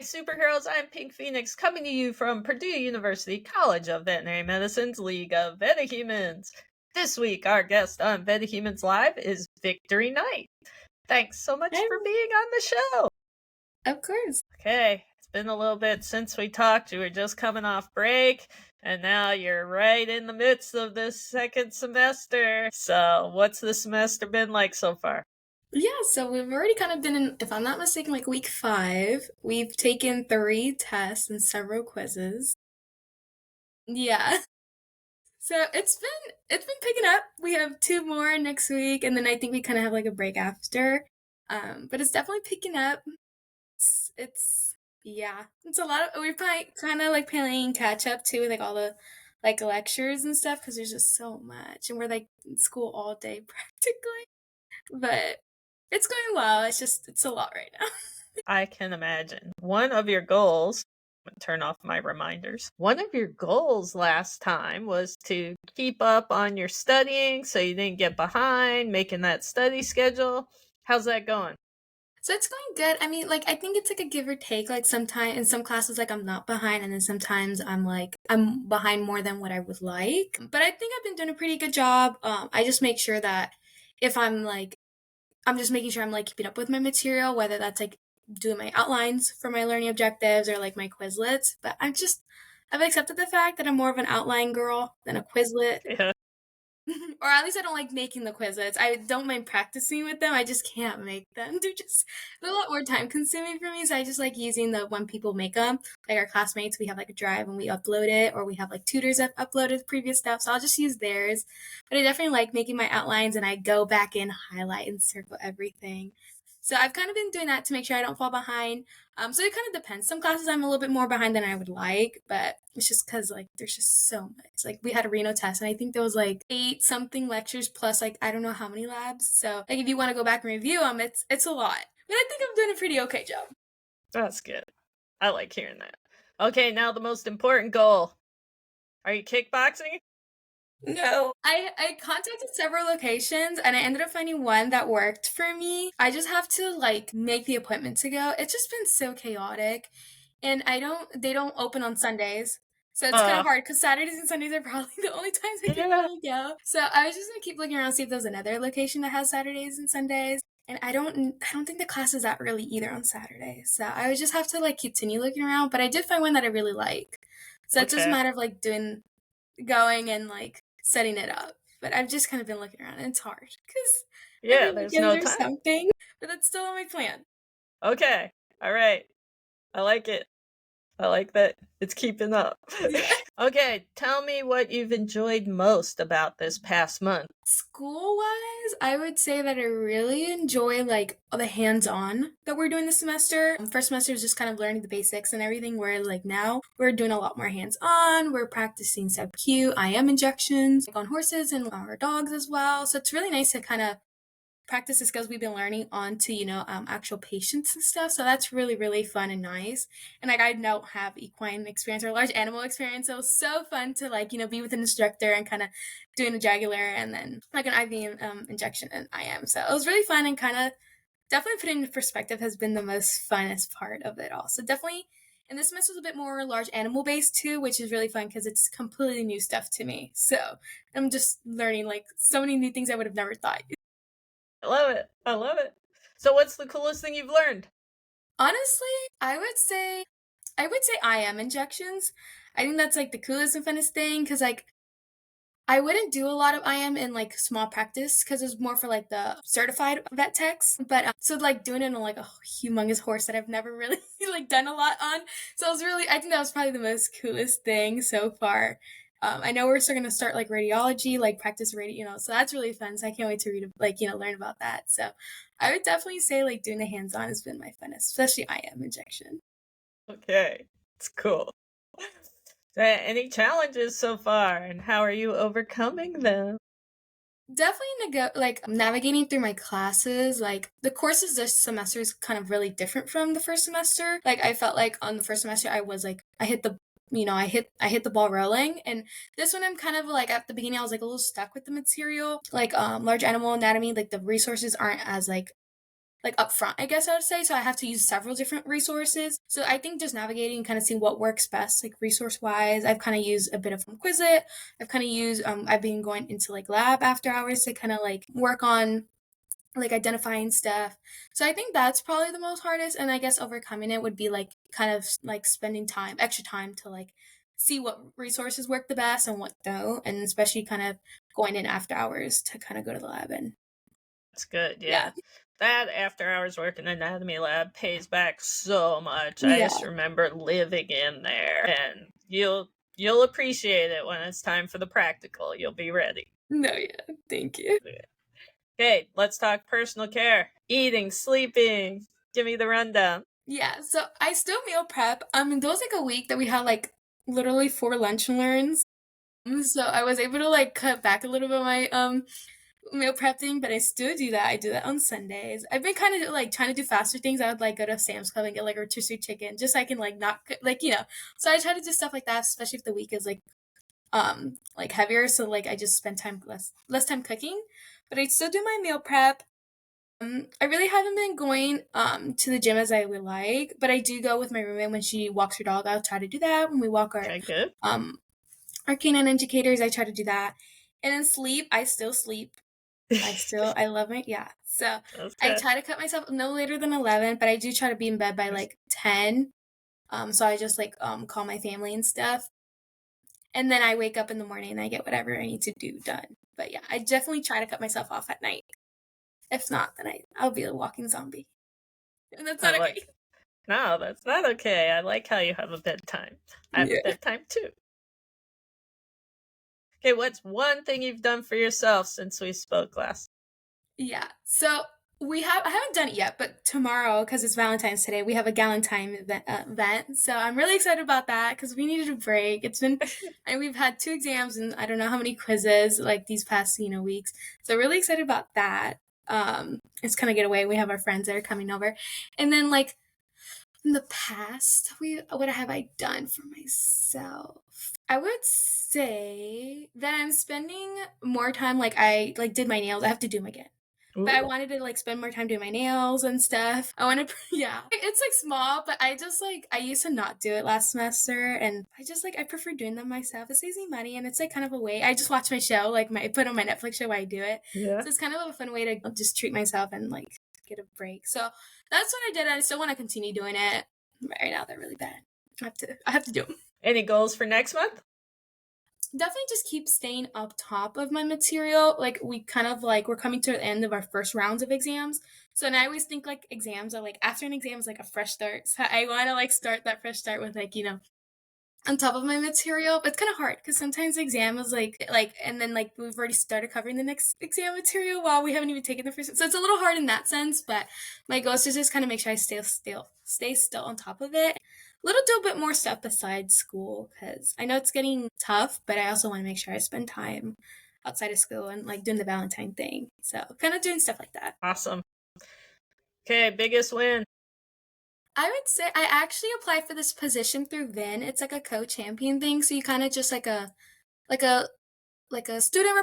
superheroes. I'm Pink Phoenix, coming to you from Purdue University College of Veterinary Medicine's League of VetaHumanz. This week, our guest on VetaHumanz Live is Victory Knight. Thanks so much for being on the show. Of course. Okay, it's been a little bit since we talked. You were just coming off break, and now you're right in the midst of this second semester. So, what's the semester been like so far? Yeah, so we've already kind of been in, if I'm not mistaken, like week 5. We've taken 3 tests and several quizzes. Yeah. So it's been picking up. We have 2 more next week, and then I think we kind of have like a break after. But it's definitely picking up. It's yeah, it's a lot of we're probably kind of like playing catch up too, with like all the like lectures and stuff because there's just so much, and we're like in school all day practically. But it's going well. It's a lot right now. I can imagine. One of your goals, turn off my reminders. One of your goals last time was to keep up on your studying so you didn't get behind, making that study schedule. How's that going? So it's going good. I mean, like I think it's like a give or take. Like sometimes in some classes, like I'm not behind, and then sometimes I'm behind more than what I would like. But I think I've been doing a pretty good job. I just make sure that if I'm just making sure I'm like keeping up with my material, whether that's like doing my outlines for my learning objectives or like my Quizlets. But I've accepted the fact that I'm more of an outline girl than a Quizlet. Yeah. Or at least I don't like making the Quizlets. I don't mind practicing with them. I just can't make them. They're a lot more time consuming for me. So I just like using the when people make them. Like our classmates, we have like a drive and we upload it, or we have like tutors that uploaded previous stuff. So I'll just use theirs. But I definitely like making my outlines, and I go back and highlight and circle everything. So I've kind of been doing that to make sure I don't fall behind. So it kind of depends. Some classes I'm a little bit more behind than I would like, but it's just because like there's just so much. Like we had a Reno test, and I think there was like 8 something lectures plus like I don't know how many labs. So like if you want to go back and review them, it's a lot. But I think I'm doing a pretty okay job. That's good. I like hearing that. Okay, now the most important goal. Are you kickboxing? No. I contacted several locations, and I ended up finding one that worked for me. I just have to like make the appointment to go. It's just been so chaotic. And they don't open on Sundays. So it's kind of hard because Saturdays and Sundays are probably the only times I can really go. So I was just gonna keep looking around, see if there's another location that has Saturdays and Sundays. And I don't think the class is that early either on Saturdays. So I would just have to like continue looking around. But I did find one that I really like. So it's just a matter of like going and like setting it up. But I've just kind of been looking around, and it's hard because there's no time. something. But that's still on my plan. Okay, all right. I like it. I like that it's keeping up. Okay, tell me what you've enjoyed most about this past month. School-wise, I would say that I really enjoy like the hands-on that we're doing this semester. First semester is just kind of learning the basics and everything, where like now we're doing a lot more hands-on. We're practicing sub-Q, IM injections like on horses and our dogs as well. So it's really nice to kind of practice the skills we've been learning onto actual patients and stuff. So that's really, really fun and nice. And like I don't have equine experience or large animal experience, so it was so fun to like be with an instructor and kind of doing a jugular and then like an IV injection and IM. So it was really fun, and kind of definitely putting into perspective has been the most funnest part of it all. So definitely. And this semester is a bit more large animal based too, which is really fun because it's completely new stuff to me. So I'm just learning like so many new things I would have never thought. I love it. I love it. So what's the coolest thing you've learned? Honestly, I would say IM injections. I think that's like the coolest and funnest thing because like I wouldn't do a lot of IM in like small practice because it's more for like the certified vet techs. But so like doing it on like a humongous horse that I've never really like done a lot on. So I think that was probably the most coolest thing so far. I know we're still going to start like radiology, like practice radio, so that's really fun. So I can't wait to read, learn about that. So I would definitely say like doing the hands-on has been my funnest, especially IM injection. Okay, it's cool. Any challenges so far, and how are you overcoming them? Definitely navigating through my classes. Like the courses this semester is kind of really different from the first semester. Like I felt like on the first semester I was like I hit the ball rolling, and this one I'm kind of like at the beginning I was like a little stuck with the material. Like large animal anatomy, like the resources aren't as like like upfront, I guess I would say. So I have to use several different resources. So I think just navigating, kind of seeing what works best, like resource wise. I've kind of used a bit of Quizlet. I've kind of used, I've been going into like lab after hours to kind of like work on like identifying stuff. So I think that's probably the most hardest. And I guess overcoming it would be like kind of like spending time, extra time to like see what resources work the best and what don't. And especially kind of going in after hours to kind of go to the lab and That's good, yeah. yeah. That after hours work in anatomy lab pays back so much. I Yeah. just remember living in there, and you'll appreciate it when it's time for the practical. You'll be ready. No, yeah. Thank you. Okay, let's talk personal care. Eating, sleeping. Give me the rundown. Yeah, so I still meal prep. There was like a week that we had like literally 4 lunch and learns. So I was able to like cut back a little bit of my meal prep thing, but I still do that. I do that on Sundays. I've been kind of like trying to do faster things. I would like go to Sam's Club and get like a rotisserie chicken just so I can like not like So I try to do stuff like that, especially if the week is like heavier. So like I just spend time less time cooking, but I still do my meal prep. I really haven't been going to the gym as I would like, but I do go with my roommate when she walks her dog. I'll try to do that when we walk Okay, good. our canine educators. I try to do that, and then sleep. I still sleep. I love my yeah. So That's I good. try to cut myself no later than 11, but I do try to be in bed by like 10. So I just like call my family and stuff, and then I wake up in the morning and I get whatever I need to do done. But yeah, I definitely try to cut myself off at night. If not, then I'll be a walking zombie. And that's I not okay. like. No, that's not okay. I like how you have a bedtime. I have a Yeah. bedtime too. Okay, what's one thing you've done for yourself since we spoke last? Yeah. So I haven't done it yet, but tomorrow, because it's Valentine's today, we have a Galentine event. So I'm really excited about that because we needed a break. And we've had 2 exams and I don't know how many quizzes like these past, weeks. So really excited about that. It's kind of get away. We have our friends that are coming over. And then like in the past, what have I done for myself? I would say that I'm spending more time like I like did my nails. I have to do them again. But I Ooh. wanted to like spend more time doing my nails and stuff. I want to yeah. It's like small, but I just like I used to not do it last semester and I just like I prefer doing them myself. It saves me money and it's like kind of a way. I just watch my show, like I put on my Netflix show while I do it. Yeah. So it's kind of a fun way to just treat myself and like get a break. So that's what I did. I still want to continue doing it. But right now they're really bad. I have to do them. Any goals for next month? Definitely just keep staying up top of my material. Like we kind of like we're coming to the end of our first rounds of exams. So and I always think like exams are like after an exam is like a fresh start. So I want to like start that fresh start with like, on top of my material, but it's kind of hard because sometimes the exam is like and then like we've already started covering the next exam material while we haven't even taken the first. So it's a little hard in that sense, but my goal is to just kind of make sure I stay still on top of it. Do a bit more stuff besides school because I know it's getting tough, but I also want to make sure I spend time outside of school and like doing the Valentine thing. So kind of doing stuff like that. Awesome. Okay, biggest win. I would say I actually applied for this position through VIN. It's like a co-champion thing, so you kind of just like a like a student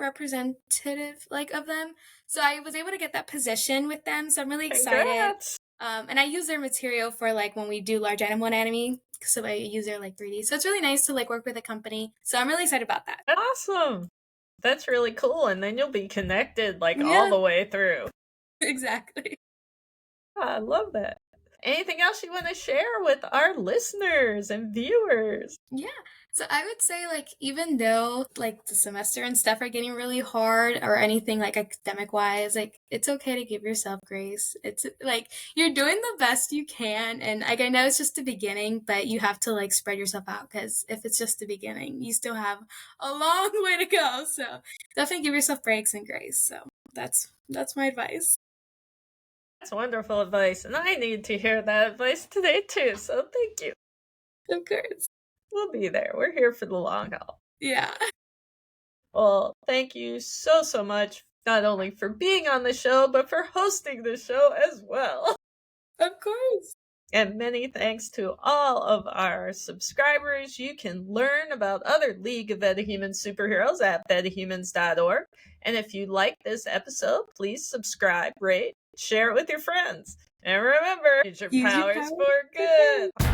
representative like of them. So I was able to get that position with them. So I'm really excited. Congrats. And I use their material for like when we do large animal anatomy. So I use their like 3D. So it's really nice to like work with a company. So I'm really excited about that. Awesome. That's really cool. And then you'll be connected like all Yeah, the way through. exactly. I love that. Anything else you want to share with our listeners and viewers? Yeah. So I would say like even though like the semester and stuff are getting really hard or anything like academic wise, like it's okay to give yourself grace. It's like you're doing the best you can and like I know it's just the beginning, but you have to like spread yourself out because if it's just the beginning, you still have a long way to go. So definitely give yourself breaks and grace. So that's my advice. That's wonderful advice. And I need to hear that advice today too. So thank you. Of course. We'll be there. We're here for the long haul. Yeah. Well, thank you so, so much, not only for being on the show, but for hosting the show as well. Of course. And many thanks to all of our subscribers. You can learn about other League of VetaHumanz superheroes at VetaHumanz.org. And if you like this episode, please subscribe, rate, share it with your friends. And remember, use your powers for good.